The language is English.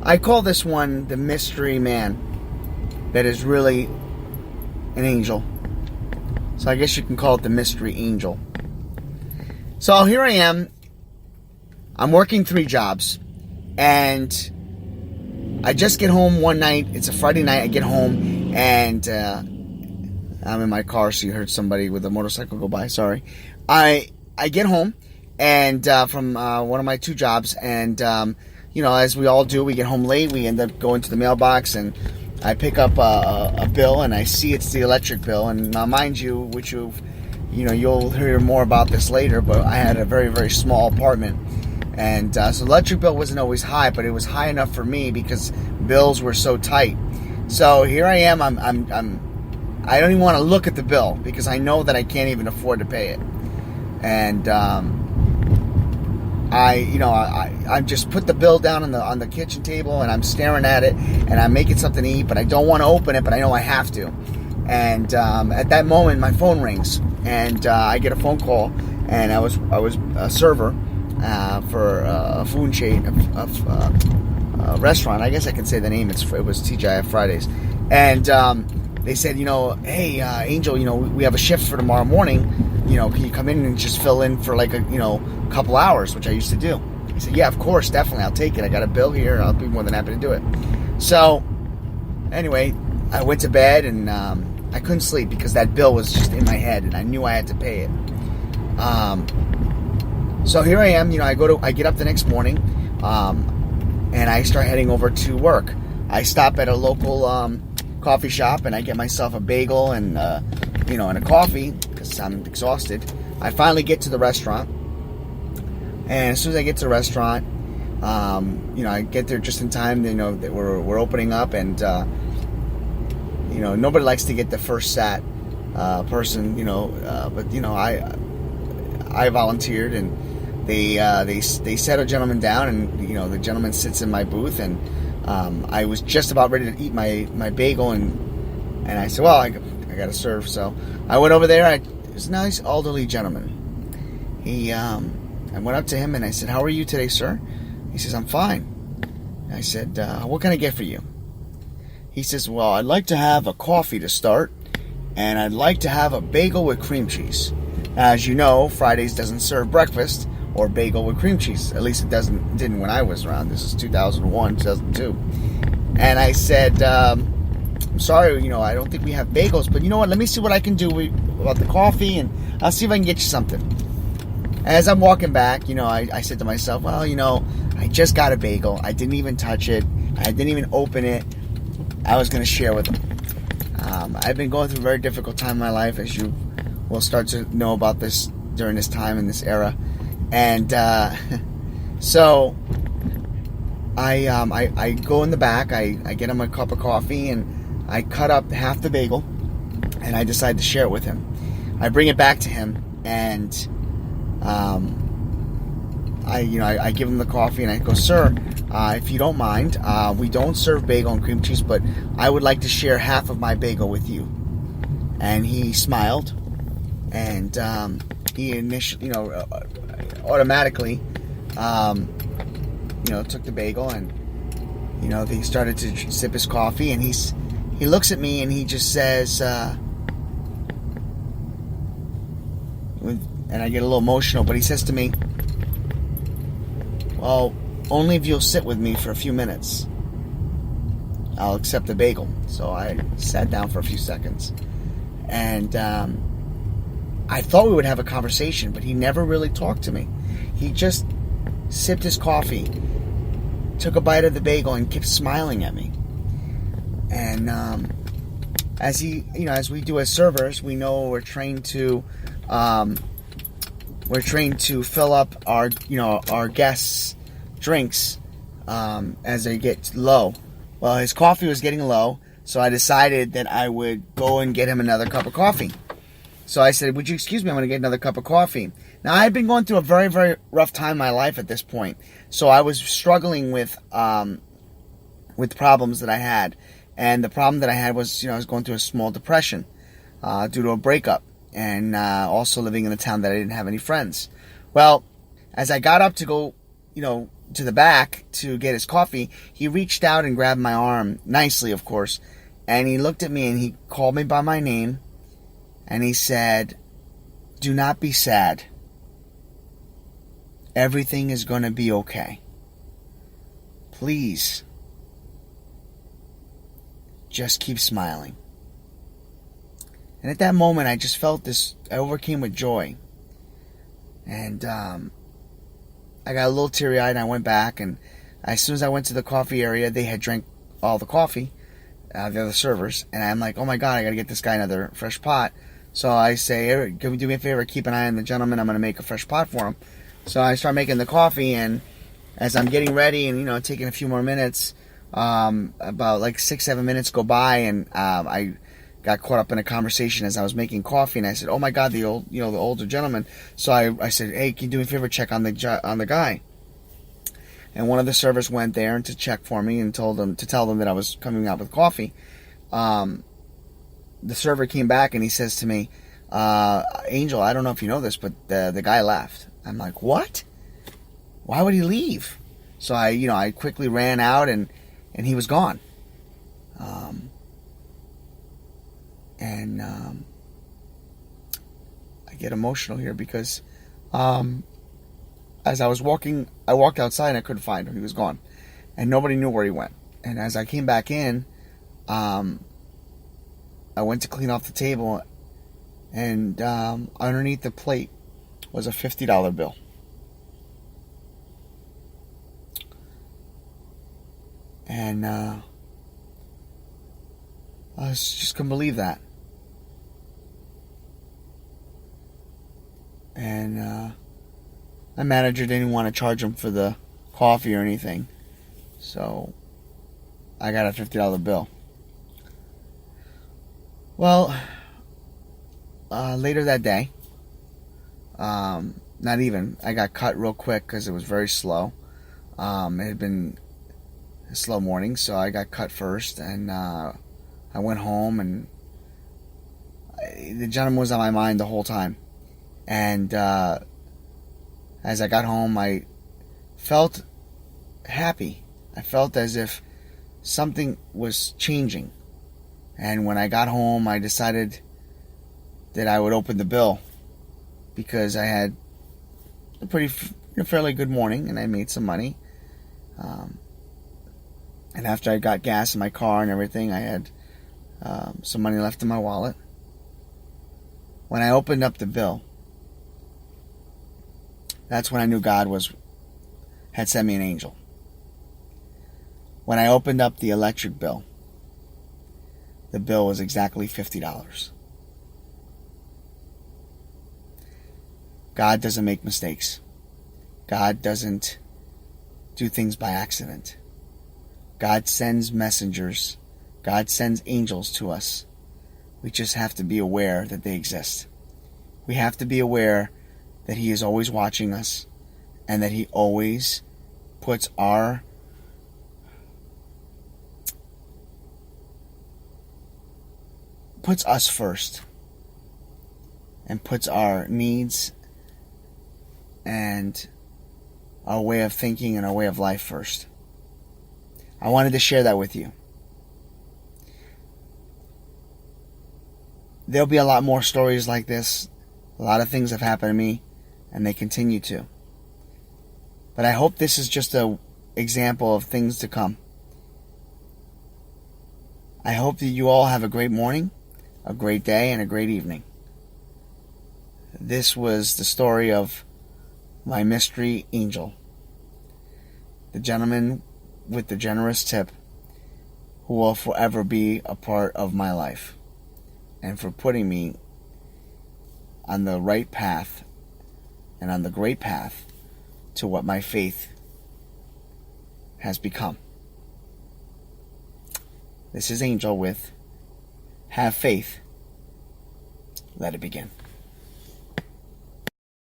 I call this one the mystery man that is really an angel. So I guess you can call it the mystery angel. So here I am. I'm working 3 jobs. And I just get home one night. It's a Friday night. I get home and I'm in my car, so you heard somebody with a motorcycle go by. Sorry. I get home and from one of my 2 jobs, and as we all do, we get home late. We end up going to the mailbox, and I pick up a bill, and I see it's the electric bill. And now, mind you, which you'll hear more about this later, but I had a very, very small apartment, and so the electric bill wasn't always high, but it was high enough for me because bills were so tight. So here I am. I don't even want to look at the bill because I know that I can't even afford to pay it. And I just put the bill down on the kitchen table, and I'm staring at it, and I'm making something to eat, but I don't want to open it, but I know I have to. And at that moment, my phone rings, and I get a phone call, and I was a server for a food chain, a restaurant. I guess I can say the name. It was TGIF Fridays, and they said, hey, Angel, we have a shift for tomorrow morning. Can you come in and just fill in for like a couple hours, which I used to do. He said, yeah, of course, definitely, I'll take it. I got a bill here, and I'll be more than happy to do it. So anyway, I went to bed, and I couldn't sleep because that bill was just in my head, and I knew I had to pay it. So here I am. I get up the next morning, and I start heading over to work. I stop at a local coffee shop, and I get myself a bagel and and a coffee because I'm exhausted. I finally get to the restaurant, and as soon as I get to the restaurant, I get there just in time. That we're opening up, and nobody likes to get the first sat person, but I volunteered, and they set a gentleman down, and the gentleman sits in my booth, and I was just about ready to eat my bagel, and I said, well, I got to serve. So I went over there. It was a nice elderly gentleman. I went up to him and I said, how are you today, sir? He says, I'm fine. I said, what can I get for you? He says, well, I'd like to have a coffee to start, and I'd like to have a bagel with cream cheese. As you know, Fridays doesn't serve breakfast or bagel with cream cheese. At least it didn't when I was around. This is 2001, 2002. And I said, I'm sorry, I don't think we have bagels, but you know what? Let me see what I can do about the coffee, and I'll see if I can get you something. As I'm walking back, I said to myself, well, I just got a bagel. I didn't even touch it. I didn't even open it. I was going to share with them. I've been going through a very difficult time in my life, as you will start to know about this during this time in this era. And so I go in the back. I get him a cup of coffee, and I cut up half the bagel, and I decide to share it with him. I bring it back to him, and I give him the coffee, and I go, sir, if you don't mind, we don't serve bagel and cream cheese, but I would like to share half of my bagel with you. And he smiled, and he initially, automatically, took the bagel, and he started to sip his coffee, and he looks at me, and he just says, and I get a little emotional, but he says to me, well, only if you'll sit with me for a few minutes, I'll accept the bagel. So I sat down for a few seconds, and I thought we would have a conversation, but he never really talked to me. He just sipped his coffee, took a bite of the bagel, and kept smiling at me. And as we do as servers, we know we're trained to fill up our guests' drinks as they get low. Well, his coffee was getting low, so I decided that I would go and get him another cup of coffee. So I said, would you excuse me? I'm going to get another cup of coffee. Now, I had been going through a very, very rough time in my life at this point. So I was struggling with problems that I had. And the problem that I had was, I was going through a small depression due to a breakup. And also living in a town that I didn't have any friends. Well, as I got up to go, to the back to get his coffee, he reached out and grabbed my arm, nicely, of course, and he looked at me and he called me by my name, and he said, "Do not be sad. Everything is going to be okay. Please, just keep smiling." And at that moment, I just felt this, I overcame with joy. And I got a little teary-eyed, and I went back, and as soon as I went to the coffee area, they had drank all the coffee, the other servers, and I'm like, oh my God, I got to get this guy another fresh pot. So I say, "Eric, can you do me a favor, keep an eye on the gentleman, I'm going to make a fresh pot for him." So I start making the coffee, and as I'm getting ready and, taking a few more minutes, about like 6-7 minutes go by, and I got caught up in a conversation as I was making coffee, and I said, "Oh my God, the older gentleman." So I said, "Hey, can you do me a favor, check on the guy?" And one of the servers went there to check for me and tell them that I was coming out with coffee. The server came back and he says to me, "Angel, I don't know if you know this, but the guy left." I'm like, "What? Why would he leave?" So I quickly ran out, and he was gone. I get emotional here because as I was walking, I walked outside and I couldn't find him. He was gone. And nobody knew where he went. And as I came back in, I went to clean off the table, and underneath the plate was a $50 bill. And I just couldn't believe that. And my manager didn't want to charge him for the coffee or anything, so I got a $50 bill. Well, later that day, not even, I got cut real quick because it was very slow. It had been a slow morning, so I got cut first, and I went home, and the gentleman was on my mind the whole time. And as I got home, I felt happy. I felt as if something was changing. And when I got home, I decided that I would open the bill, because I had a fairly good morning, and I made some money. And after I got gas in my car and everything, I had some money left in my wallet. When I opened up the bill, that's when I knew God had sent me an angel. When I opened up the electric bill, the bill was exactly $50. God doesn't make mistakes. God doesn't do things by accident. God sends messengers. God sends angels to us. We just have to be aware that they exist. We have to be aware that He is always watching us, and that He always puts us first, and puts our needs and our way of thinking and our way of life first. I wanted to share that with you. There'll be a lot more stories like this. A lot of things have happened to me, and they continue to. But I hope this is just an example of things to come. I hope that you all have a great morning, a great day, and a great evening. This was the story of my mystery angel, the gentleman with the generous tip, who will forever be a part of my life, and for putting me on the right path and on the great path to what my faith has become. This is Angel with Have Faith. Let it begin.